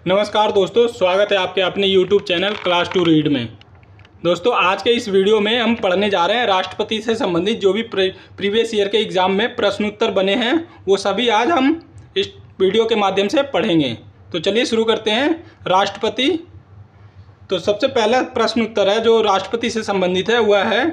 नमस्कार दोस्तों, स्वागत है आपके अपने YouTube channel class to read में। दोस्तों, आज के इस वीडियो में हम पढ़ने जा रहे हैं राष्ट्रपति से संबंधित जो भी प्रीवियस ईयर के एग्ज़ाम में प्रश्न उत्तर बने हैं वो सभी आज हम इस वीडियो के माध्यम से पढ़ेंगे। तो चलिए शुरू करते हैं। राष्ट्रपति, तो सबसे पहला प्रश्न उत्तर है जो राष्ट्रपति से संबंधित है वह है,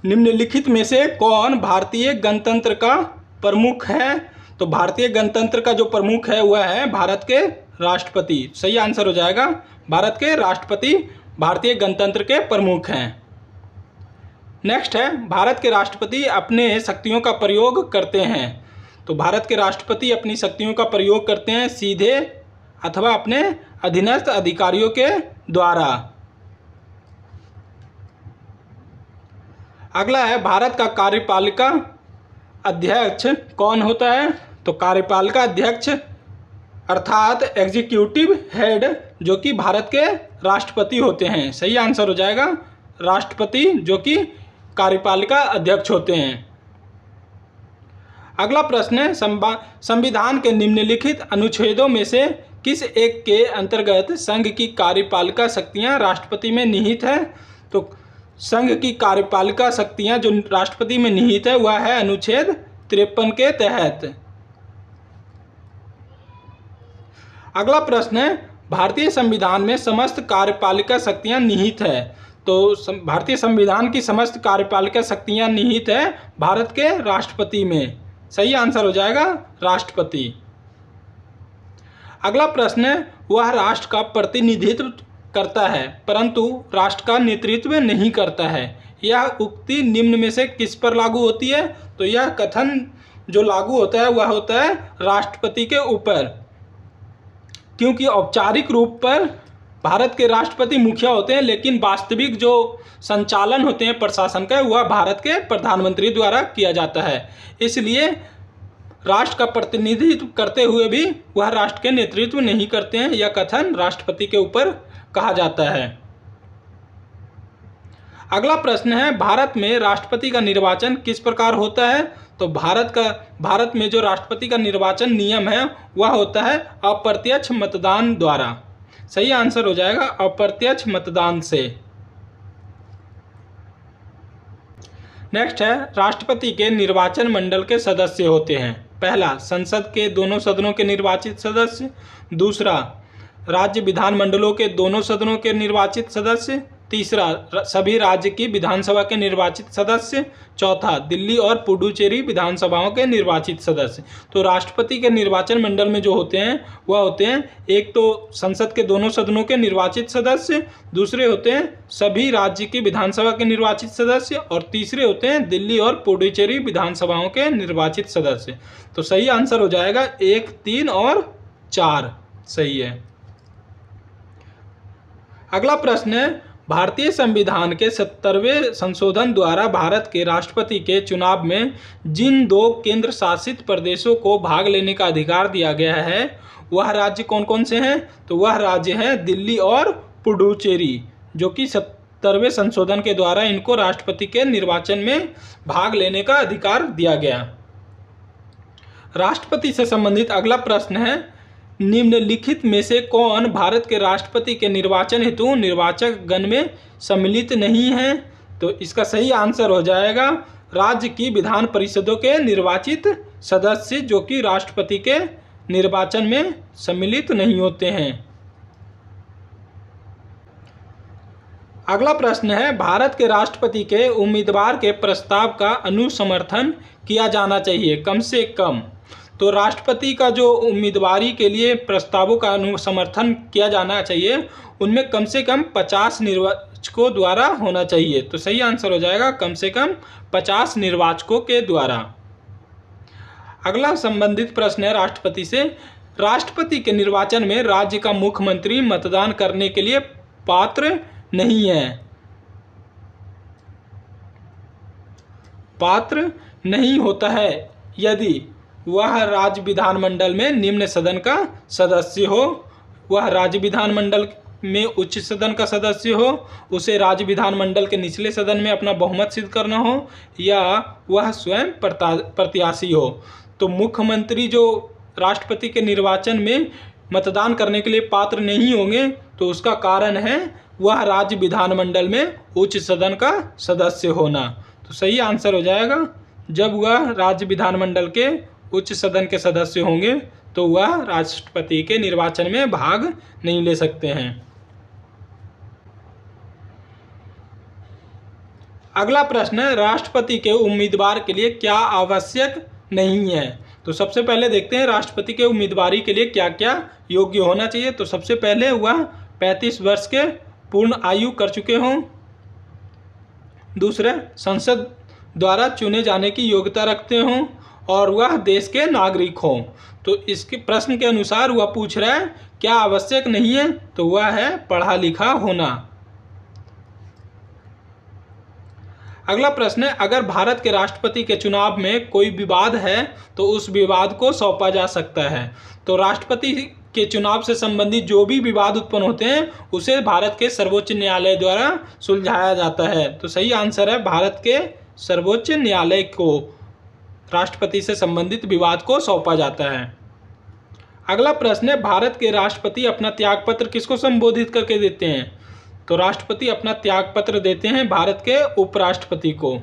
निम्नलिखित में से कौन भारतीय गणतंत्र का प्रमुख है? तो भारतीय गणतंत्र का जो प्रमुख है वह है भारत के राष्ट्रपति। सही आंसर हो जाएगा भारत के राष्ट्रपति भारतीय गणतंत्र के प्रमुख हैं। नेक्स्ट है, भारत के राष्ट्रपति अपने शक्तियों का प्रयोग करते हैं। तो भारत के राष्ट्रपति अपनी शक्तियों का प्रयोग करते हैं सीधे अथवा अपने अधीनस्थ अधिकारियों के द्वारा। अगला है, भारत का कार्यपालिका अध्यक्ष कौन होता है? तो कार्यपालिका अध्यक्ष अर्थात एग्जीक्यूटिव हेड जो कि भारत के राष्ट्रपति होते हैं। सही आंसर हो जाएगा राष्ट्रपति जो कि कार्यपालिका अध्यक्ष होते हैं। अगला प्रश्न है, संविधान के निम्नलिखित अनुच्छेदों में से किस एक के अंतर्गत संघ की कार्यपालिका शक्तियां राष्ट्रपति में निहित है? तो संघ की कार्यपालिका शक्तियां जो राष्ट्रपति में निहित है वह है अनुच्छेद 53 के तहत। अगला प्रश्न है, भारतीय संविधान में समस्त कार्यपालिका शक्तियां निहित है। तो भारतीय संविधान की समस्त कार्यपालिका शक्तियां निहित है भारत के राष्ट्रपति में। सही आंसर हो जाएगा राष्ट्रपति। अगला प्रश्न है, वह राष्ट्र का प्रतिनिधित्व करता है परंतु राष्ट्र का नेतृत्व नहीं करता है। यह उक्ति निम्न में से किस पर लागू होती है? तो यह कथन जो लागू होता है वह होता है राष्ट्रपति के ऊपर, क्योंकि औपचारिक रूप पर भारत के राष्ट्रपति मुखिया होते हैं लेकिन वास्तविक जो संचालन होते हैं प्रशासन का वह भारत के प्रधानमंत्री द्वारा किया जाता है। इसलिए राष्ट्र का प्रतिनिधित्व करते हुए भी वह राष्ट्र के नेतृत्व नहीं करते हैं। यह कथन राष्ट्रपति के ऊपर कहा जाता है। अगला प्रश्न है, भारत में राष्ट्रपति का निर्वाचन किस प्रकार होता है? तो भारत में जो राष्ट्रपति का निर्वाचन नियम है वह होता है अप्रत्यक्ष मतदान द्वारा। सही आंसर हो जाएगा अप्रत्यक्ष मतदान से। नेक्स्ट है, राष्ट्रपति के निर्वाचन मंडल के सदस्य होते हैं। पहला, संसद के दोनों सदनों के निर्वाचित सदस्य। दूसरा, राज्य विधानमंडलों के दोनों सदनों के निर्वाचित सदस्य। तीसरा, सभी राज्य की विधानसभा के निर्वाचित सदस्य। चौथा, दिल्ली और पुडुचेरी विधानसभाओं के निर्वाचित सदस्य। तो राष्ट्रपति के निर्वाचन मंडल में जो होते हैं वह होते हैं, एक तो संसद के दोनों सदनों के निर्वाचित सदस्य, दूसरे होते हैं सभी राज्य की विधानसभा के निर्वाचित सदस्य और तीसरे होते हैं दिल्ली और पुडुचेरी विधानसभाओं के निर्वाचित सदस्य। तो सही आंसर हो जाएगा 1, 3 और 4 सही है। अगला प्रश्न है, भारतीय संविधान के 70वें संशोधन द्वारा भारत के राष्ट्रपति के चुनाव में जिन 2 केंद्र शासित प्रदेशों को भाग लेने का अधिकार दिया गया है वह राज्य कौन कौन से हैं? तो वह राज्य हैं दिल्ली और पुडुचेरी जो कि 70वें संशोधन के द्वारा इनको राष्ट्रपति के निर्वाचन में भाग लेने का अधिकार दिया गया। राष्ट्रपति से संबंधित अगला प्रश्न है, निम्नलिखित में से कौन भारत के राष्ट्रपति के निर्वाचन हेतु निर्वाचक गण में सम्मिलित नहीं है? तो इसका सही आंसर हो जाएगा राज्य की विधान परिषदों के निर्वाचित सदस्य जो कि राष्ट्रपति के निर्वाचन में सम्मिलित नहीं होते हैं। अगला प्रश्न है, भारत के राष्ट्रपति के उम्मीदवार के प्रस्ताव का अनुसमर्थन किया जाना चाहिए कम से कम। तो राष्ट्रपति का जो उम्मीदवारी के लिए प्रस्तावों का अनुसमर्थन किया जाना चाहिए उनमें कम से कम 50 निर्वाचकों द्वारा होना चाहिए। तो सही आंसर हो जाएगा कम से कम 50 निर्वाचकों के द्वारा। अगला संबंधित प्रश्न है राष्ट्रपति से, राष्ट्रपति के निर्वाचन में राज्य का मुख्यमंत्री मतदान करने के लिए पात्र नहीं है। पात्र नहीं होता है यदि वह राज्य विधानमंडल में निम्न सदन का सदस्य हो, वह राज्य विधानमंडल में उच्च सदन का सदस्य हो, उसे राज्य विधानमंडल के निचले सदन में अपना बहुमत सिद्ध करना हो, या वह स्वयं प्रत्याशी हो। तो मुख्यमंत्री जो राष्ट्रपति के निर्वाचन में मतदान करने के लिए पात्र नहीं होंगे, तो उसका कारण है वह राज्य विधानमंडल में उच्च सदन का सदस्य होना। तो सही आंसर हो जाएगा, जब वह राज्य विधानमंडल के उच्च सदन के सदस्य होंगे तो वह राष्ट्रपति के निर्वाचन में भाग नहीं ले सकते हैं। अगला प्रश्न है, राष्ट्रपति के उम्मीदवार के लिए क्या आवश्यक नहीं है। तो सबसे पहले देखते हैं राष्ट्रपति के उम्मीदवारी के लिए क्या क्या योग्य होना चाहिए। तो सबसे पहले वह 35 वर्ष के पूर्ण आयु कर चुके हों। दूसरे, संसद द्वारा चुने जाने की योग्यता रखते हों और वह देश के नागरिक हों। तो इसके प्रश्न के अनुसार वह पूछ रहा है क्या आवश्यक नहीं है, तो वह है पढ़ा लिखा होना। अगला प्रश्न है, अगर भारत के राष्ट्रपति के चुनाव में कोई विवाद है तो उस विवाद को सौंपा जा सकता है। तो राष्ट्रपति के चुनाव से संबंधित जो भी विवाद उत्पन्न होते हैं उसे भारत के सर्वोच्च न्यायालय द्वारा सुलझाया जाता है। तो सही आंसर है, भारत के सर्वोच्च न्यायालय को राष्ट्रपति से संबंधित विवाद को सौंपा जाता है। अगला प्रश्न है, भारत के राष्ट्रपति अपना त्यागपत्र किसको संबोधित करके देते हैं। तो राष्ट्रपति अपना त्यागपत्र देते हैं भारत के उपराष्ट्रपति को।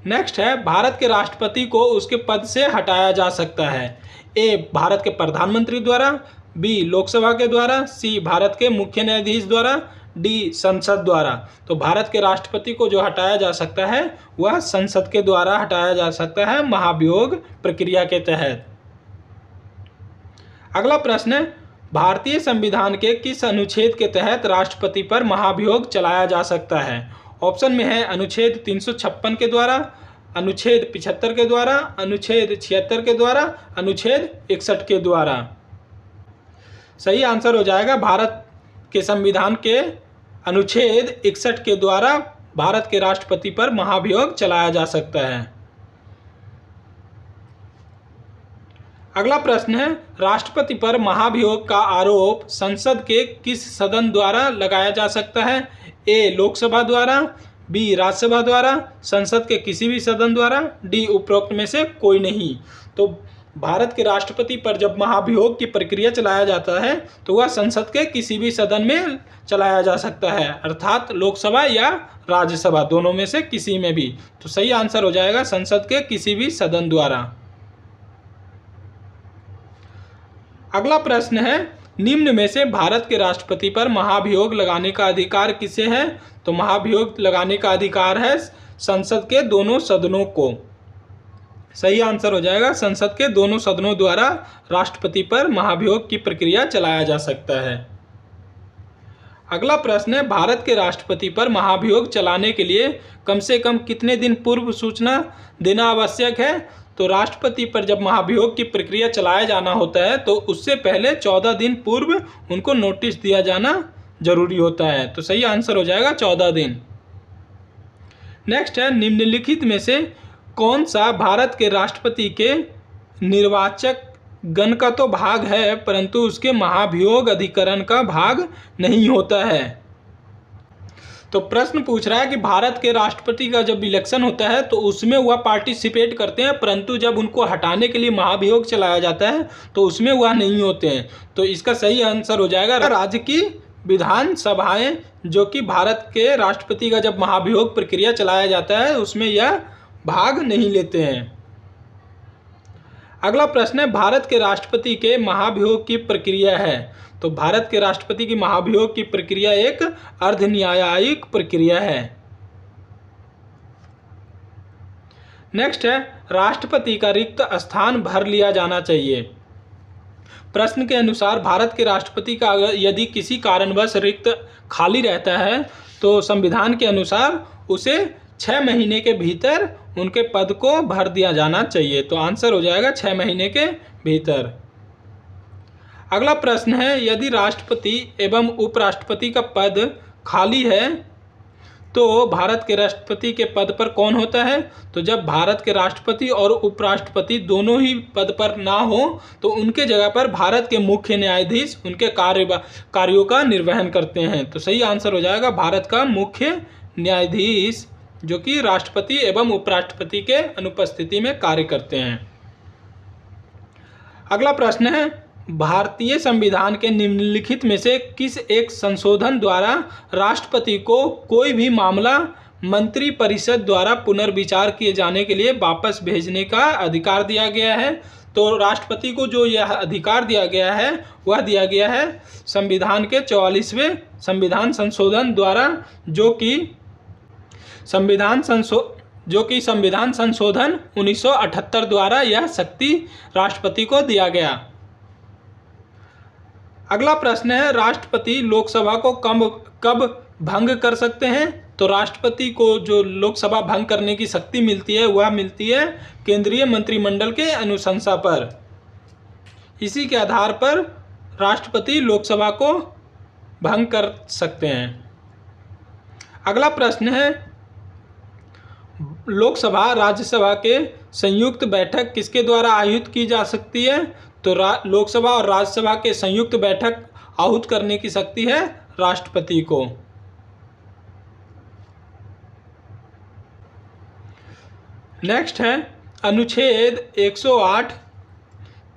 नेक्स्ट है, भारत के राष्ट्रपति को उसके पद से हटाया जा सकता है। ए, भारत के प्रधानमंत्री द्वारा, बी, लोकसभा के द्वारा, सी, भारत के मुख्य न्यायाधीश द्वारा, डी, संसद द्वारा। तो भारत के राष्ट्रपति को जो हटाया जा सकता है वह संसद के द्वारा हटाया जा सकता है महाभियोग प्रक्रिया के तहत। अगला प्रश्न है, भारतीय संविधान के किस अनुच्छेद के तहत राष्ट्रपति पर महाभियोग चलाया जा सकता है। ऑप्शन में है अनुच्छेद 356 के द्वारा, अनुच्छेद 75 के द्वारा, अनुच्छेद 76 के द्वारा, अनुच्छेद 61 के द्वारा। सही आंसर हो जाएगा, भारत के संविधान के अनुच्छेद 61 के द्वारा भारत के राष्ट्रपति पर महाभियोग चलाया जा सकता है। अगला प्रश्न है, राष्ट्रपति पर महाभियोग का आरोप संसद के किस सदन द्वारा लगाया जा सकता है। ए, लोकसभा द्वारा, बी, राज्यसभा द्वारा, संसद के किसी भी सदन द्वारा, डी, उपरोक्त में से कोई नहीं। तो भारत के राष्ट्रपति पर जब महाभियोग की प्रक्रिया चलाया जाता है तो वह संसद के किसी भी सदन में चलाया जा सकता है, अर्थात लोकसभा या राज्यसभा, दोनों में से किसी में भी। तो सही आंसर हो जाएगा संसद के किसी भी सदन द्वारा। अगला प्रश्न है, निम्न में से भारत के राष्ट्रपति पर महाभियोग लगाने का अधिकार किसे है। तो महाभियोग लगाने का अधिकार है संसद के दोनों सदनों को। सही आंसर हो जाएगा, संसद के दोनों सदनों द्वारा राष्ट्रपति पर महाभियोग की प्रक्रिया चलाया जा सकता है। अगला प्रश्न है, भारत के राष्ट्रपति पर महाभियोग चलाने के लिए कम से कम कितने दिन पूर्व सूचना देना आवश्यक है। तो राष्ट्रपति पर जब महाभियोग की प्रक्रिया चलाया जाना होता है तो उससे पहले 14 दिन पूर्व उनको नोटिस दिया जाना जरूरी होता है। तो सही आंसर हो जाएगा 14 दिन। नेक्स्ट है, निम्नलिखित में से कौन सा भारत के राष्ट्रपति के निर्वाचक गण का तो भाग है परंतु उसके महाभियोग अधिकरण का भाग नहीं होता है। तो प्रश्न पूछ रहा है कि भारत के राष्ट्रपति का जब इलेक्शन होता है तो उसमें वह पार्टिसिपेट करते हैं, परंतु जब उनको हटाने के लिए महाभियोग चलाया जाता है तो उसमें वह नहीं होते हैं। तो इसका सही आंसर हो जाएगा राज्य की विधानसभाएं, जो कि भारत के राष्ट्रपति का जब महाभियोग प्रक्रिया चलाया जाता है उसमें यह भाग नहीं लेते हैं। अगला प्रश्न है, भारत के राष्ट्रपति के महाभियोग की प्रक्रिया है। तो भारत के राष्ट्रपति की महाभियोग की प्रक्रिया एक अर्ध न्यायिक प्रक्रिया है। नेक्स्ट है, राष्ट्रपति का रिक्त स्थान भर लिया जाना चाहिए। प्रश्न के अनुसार भारत के राष्ट्रपति का यदि किसी कारणवश रिक्त खाली रहता है तो संविधान के अनुसार उसे 6 महीने के भीतर उनके पद को भर दिया जाना चाहिए। तो आंसर हो जाएगा 6 महीने के भीतर। अगला प्रश्न है, यदि राष्ट्रपति एवं उपराष्ट्रपति का पद खाली है तो भारत के राष्ट्रपति के पद पर कौन होता है। तो जब भारत के राष्ट्रपति और उपराष्ट्रपति दोनों ही पद पर ना हो तो उनके जगह पर भारत के मुख्य न्यायाधीश उनके कार्यों का निर्वहन करते हैं। तो सही आंसर हो जाएगा भारत का मुख्य न्यायाधीश जो कि राष्ट्रपति एवं उपराष्ट्रपति के अनुपस्थिति में कार्य करते हैं। अगला प्रश्न है, भारतीय संविधान के निम्नलिखित में से किस एक संशोधन द्वारा राष्ट्रपति को कोई भी मामला मंत्रिपरिषद द्वारा पुनर्विचार किए जाने के लिए वापस भेजने का अधिकार दिया गया है? तो राष्ट्रपति को जो यह अधिकार दिया गया है वह दिया गया है संविधान के 44वें संविधान संशोधन द्वारा, जो कि संविधान संशोधन 1978 द्वारा यह शक्ति राष्ट्रपति को दिया गया। अगला प्रश्न है, राष्ट्रपति लोकसभा को कब भंग कर सकते हैं? तो राष्ट्रपति को जो लोकसभा भंग करने की शक्ति मिलती है वह मिलती है केंद्रीय मंत्रिमंडल के अनुशंसा पर। इसी के आधार पर राष्ट्रपति लोकसभा को भंग कर सकते हैं। अगला प्रश्न है, लोकसभा राज्यसभा के संयुक्त बैठक किसके द्वारा आयोजित की जा सकती है? तो लोकसभा और राज्यसभा के संयुक्त बैठक आहूत करने की शक्ति है राष्ट्रपति को। नेक्स्ट है, अनुच्छेद 108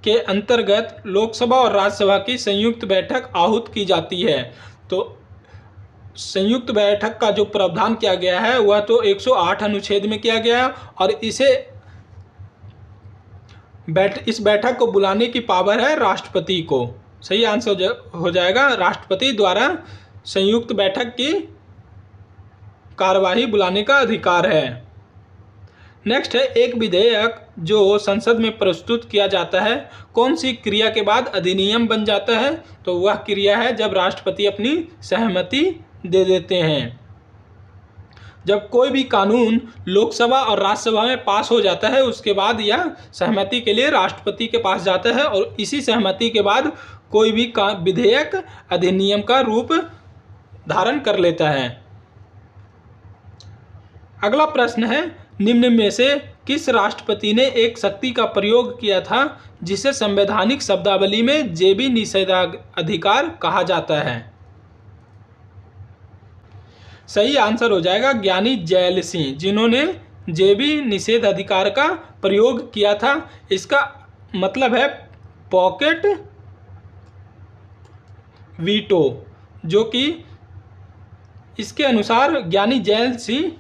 के अंतर्गत लोकसभा और राज्यसभा की संयुक्त बैठक आहूत की जाती है। तो संयुक्त बैठक का जो प्रावधान किया गया है वह तो 108 अनुच्छेद में किया गया है और इस बैठक को बुलाने की पावर है राष्ट्रपति को। सही आंसर हो जाएगा, राष्ट्रपति द्वारा संयुक्त बैठक की कार्यवाही बुलाने का अधिकार है। नेक्स्ट है, एक विधेयक जो संसद में प्रस्तुत किया जाता है कौन सी क्रिया के बाद अधिनियम बन जाता है? तो वह क्रिया है जब राष्ट्रपति अपनी सहमति दे देते हैं। जब कोई भी कानून लोकसभा और राज्यसभा में पास हो जाता है उसके बाद यह सहमति के लिए राष्ट्रपति के पास जाता है और इसी सहमति के बाद कोई भी विधेयक अधिनियम का रूप धारण कर लेता है। अगला प्रश्न है, निम्न में से किस राष्ट्रपति ने एक शक्ति का प्रयोग किया था जिसे संवैधानिक शब्दावली में जेबी निषेधाधिकार कहा जाता है? सही आंसर हो जाएगा ज्ञानी जैल सिंह, जिन्होंने जेबी निषेधाधिकार का प्रयोग किया था। इसका मतलब है पॉकेट वीटो, जो कि इसके अनुसार ज्ञानी जैल सिंह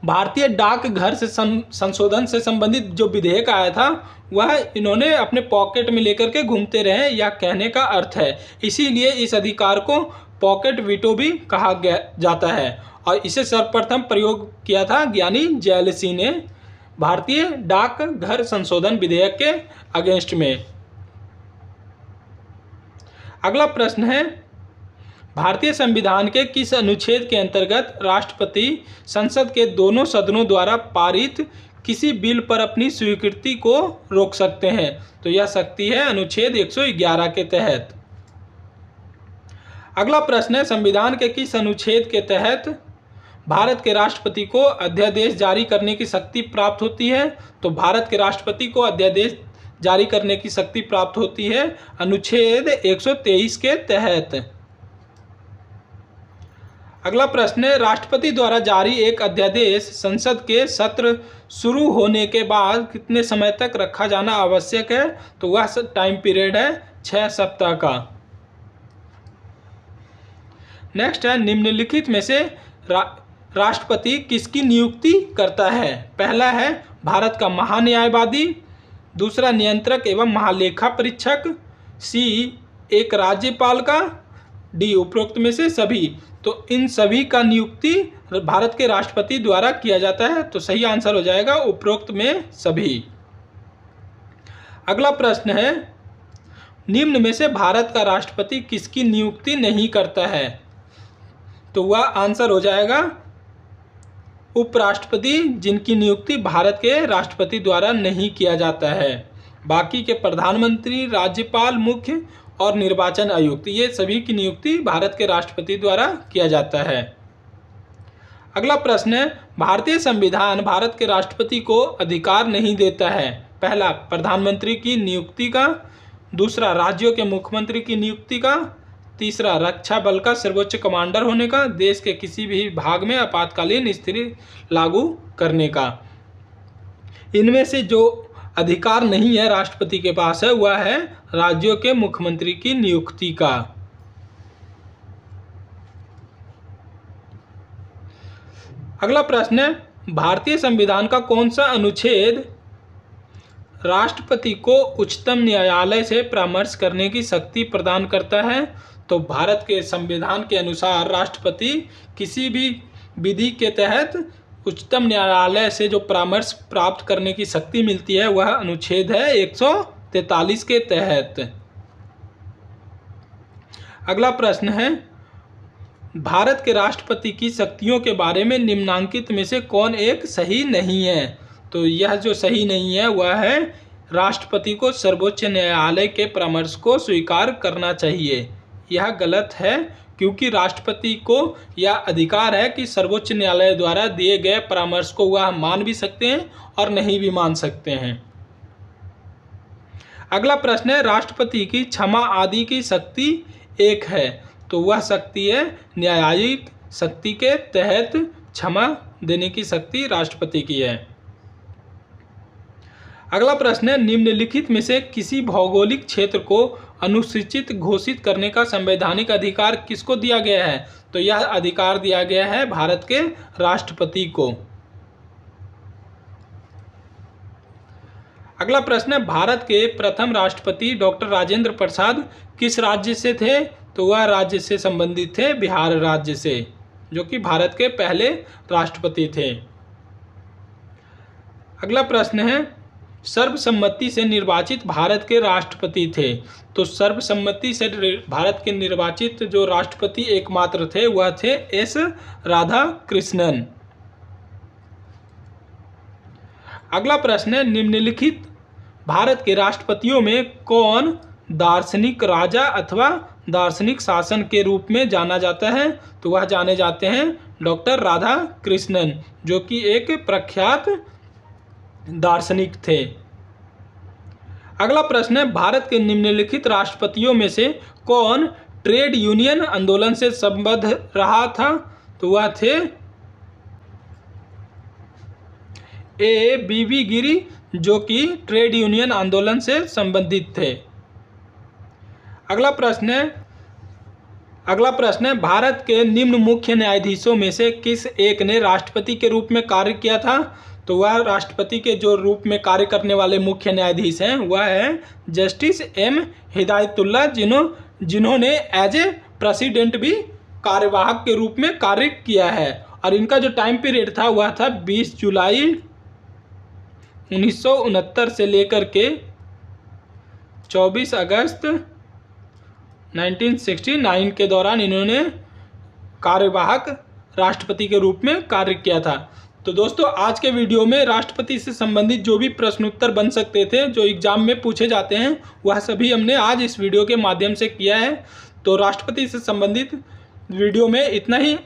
भारतीय डाकघर से संशोधन से संबंधित जो विधेयक आया था वह इन्होंने अपने पॉकेट में लेकर के घूमते रहे, यह कहने का अर्थ है। इसीलिए इस अधिकार को पॉकेट वीटो भी कहा जाता है और इसे सर्वप्रथम प्रयोग किया था ज्ञानी जैल सिंह ने भारतीय डाकघर संशोधन विधेयक के अगेंस्ट में। अगला प्रश्न है, भारतीय संविधान के किस अनुच्छेद के अंतर्गत राष्ट्रपति संसद के दोनों सदनों द्वारा पारित किसी बिल पर अपनी स्वीकृति को रोक सकते हैं? तो यह शक्ति है अनुच्छेद 111 के तहत। अगला प्रश्न है, संविधान के किस अनुच्छेद के तहत भारत के राष्ट्रपति को अध्यादेश जारी करने की शक्ति प्राप्त होती है? तो भारत के राष्ट्रपति को अध्यादेश जारी करने की शक्ति प्राप्त होती है अनुच्छेद 123 के तहत। अगला प्रश्न है, राष्ट्रपति द्वारा जारी एक अध्यादेश संसद के सत्र शुरू होने के बाद कितने समय तक रखा जाना आवश्यक है? तो वह टाइम पीरियड है 6 सप्ताह का। नेक्स्ट है, निम्नलिखित में से राष्ट्रपति किसकी नियुक्ति करता है? पहला है भारत का महान्यायवादी, दूसरा नियंत्रक एवं महालेखा परीक्षक, सी एक राज्यपाल का, डी उपरोक्त में से सभी। तो इन सभी का नियुक्ति भारत के राष्ट्रपति द्वारा किया जाता है। तो सही आंसर हो जाएगा उपरोक्त में सभी। अगला प्रश्न है, निम्न में से भारत का राष्ट्रपति किसकी नियुक्ति नहीं करता है? तो वह आंसर हो जाएगा उपराष्ट्रपति, जिनकी नियुक्ति भारत के राष्ट्रपति द्वारा नहीं किया जाता है। बाकी के प्रधानमंत्री, राज्यपाल, मुख्य और निर्वाचन आयुक्त, ये सभी की नियुक्ति भारत के राष्ट्रपति द्वारा किया जाता है। अगला प्रश्न है, भारतीय संविधान भारत के राष्ट्रपति को अधिकार नहीं देता है। पहला प्रधानमंत्री की नियुक्ति का, दूसरा राज्यों के मुख्यमंत्री की नियुक्ति का, तीसरा, रक्षा बल का सर्वोच्च कमांडर होने का, देश के किसी भी भाग में आपातकालीन स्थिति लागू करने का। इनमें से जो अधिकार नहीं है राष्ट्रपति के पास है वह है राज्यों के मुख्यमंत्री की नियुक्ति का। अगला प्रश्न है, भारतीय संविधान का कौन सा अनुच्छेद राष्ट्रपति को उच्चतम न्यायालय से परामर्श करने की शक्ति प्रदान करता है? तो भारत के संविधान के अनुसार राष्ट्रपति किसी भी विधि के तहत उच्चतम न्यायालय से जो परामर्श प्राप्त करने की शक्ति मिलती है वह अनुच्छेद है 143 के तहत। अगला प्रश्न है, भारत के राष्ट्रपति की शक्तियों के बारे में निम्नांकित में से कौन एक सही नहीं है? तो यह जो सही नहीं है वह है राष्ट्रपति को सर्वोच्च न्यायालय के परामर्श को स्वीकार करना चाहिए। यह गलत है क्योंकि राष्ट्रपति को यह अधिकार है कि सर्वोच्च न्यायालय द्वारा दिए गए परामर्श को वह मान भी सकते हैं और नहीं भी मान सकते हैं। अगला प्रश्न है, राष्ट्रपति की क्षमा आदि की शक्ति एक है, तो वह शक्ति है न्यायिक शक्ति के तहत क्षमा देने की शक्ति राष्ट्रपति की है। अगला प्रश्न है, निम्नलिखित में से किसी भौगोलिक क्षेत्र को अनुसूचित घोषित करने का संवैधानिक अधिकार किसको दिया गया है? तो यह अधिकार दिया गया है भारत के राष्ट्रपति को। अगला प्रश्न है, भारत के प्रथम राष्ट्रपति डॉक्टर राजेंद्र प्रसाद किस राज्य से थे? तो वह राज्य से संबंधित थे बिहार राज्य से, जो कि भारत के पहले राष्ट्रपति थे। अगला प्रश्न है, सर्वसम्मति से निर्वाचित भारत के राष्ट्रपति थे। तो सर्वसम्मति से भारत के निर्वाचित जो राष्ट्रपति एकमात्र थे वह थे एस राधाकृष्णन। अगला प्रश्न है, निम्नलिखित भारत के राष्ट्रपतियों में कौन दार्शनिक राजा अथवा दार्शनिक शासन के रूप में जाना जाता है? तो वह जाने जाते हैं डॉक्टर राधाकृष्णन, जो कि एक प्रख्यात दार्शनिक थे। अगला प्रश्न है, भारत के निम्नलिखित राष्ट्रपतियों में से कौन ट्रेड यूनियन आंदोलन से संबद्ध रहा था? तो वह थे A.B.B. गिरी, जो कि ट्रेड यूनियन आंदोलन से संबंधित थे। अगला प्रश्न है, भारत के निम्न मुख्य न्यायाधीशों में से किस एक ने राष्ट्रपति के रूप में कार्य किया था? तो वह राष्ट्रपति के जो रूप में कार्य करने वाले मुख्य न्यायाधीश हैं वह है जस्टिस M. हिदायतुल्ला, जिन्होंने एज ए प्रेसिडेंट भी कार्यवाहक के रूप में कार्य किया है। और इनका जो टाइम पीरियड था वह था 20 जुलाई 1969 से लेकर के 24 अगस्त 1969 के दौरान इन्होंने कार्यवाहक राष्ट्रपति के रूप में कार्य किया था। तो दोस्तों, आज के वीडियो में राष्ट्रपति से संबंधित जो भी प्रश्न उत्तर बन सकते थे जो एग्जाम में पूछे जाते हैं वह सभी हमने आज इस वीडियो के माध्यम से किया है। तो राष्ट्रपति से संबंधित वीडियो में इतना ही।